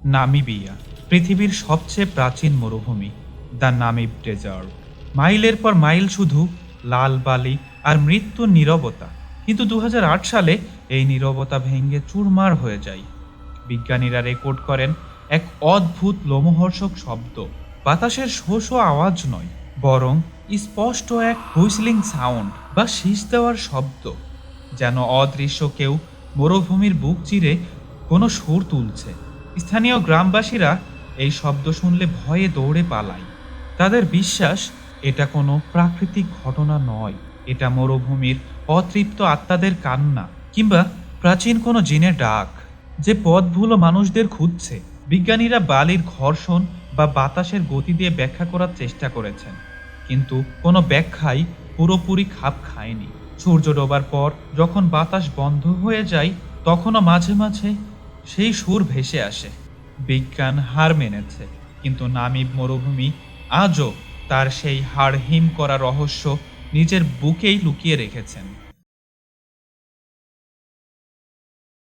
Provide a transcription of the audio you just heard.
Namibia পৃথিবীর সবচেয়ে প্রাচীন মরুভূমি, দ্য নামিব ডেজার্ট। মাইলের পর মাইল শুধু লাল বালি আর মৃত্যুর নীরবতা। কিন্তু 2008 সালে এই নীরবতা ভেঙে চুরমার হয়ে যায়। বিজ্ঞানীরা রেকর্ড করেন এক অদ্ভুত লোমহর্ষক শব্দ। বাতাসের শো শো আওয়াজ নয়, বরং স্পষ্ট এক হুইসলিং সাউন্ড বা শীষ দেওয়ার শব্দ, যেন অদৃশ্য কেউ মরুভূমির বুক চিরে কোনো সুর তুলছে। স্থানীয় গ্রামবাসীরা এই শব্দ শুনলে ভয়ে দৌড়ে পালায়। তাদের বিশ্বাস এটা কোনো প্রাকৃতিক ঘটনা নয়, এটা মরুভূমির অতৃপ্ত আত্মাদের কান্না, কিংবা প্রাচীন কোনো জিনের ডাক যে পথভুলো মানুষদের খুঁজছে। বিজ্ঞানীরা বালির ঘর্ষণ বা বাতাসের গতি দিয়ে ব্যাখ্যা করার চেষ্টা করেছেন, কিন্তু কোনো ব্যাখ্যাই পুরোপুরি খাপ খায়নি। সূর্য ডোবার পর যখন বাতাস বন্ধ হয়ে যায়, তখনও মাঝে মাঝে সেই সুর ভেসে আসে। বিজ্ঞান হার মেনেছে, কিন্তু নামিব মরুভূমি আজও তার সেই হাড় হিম করা রহস্য নিজের বুকেই লুকিয়ে রেখেছেন।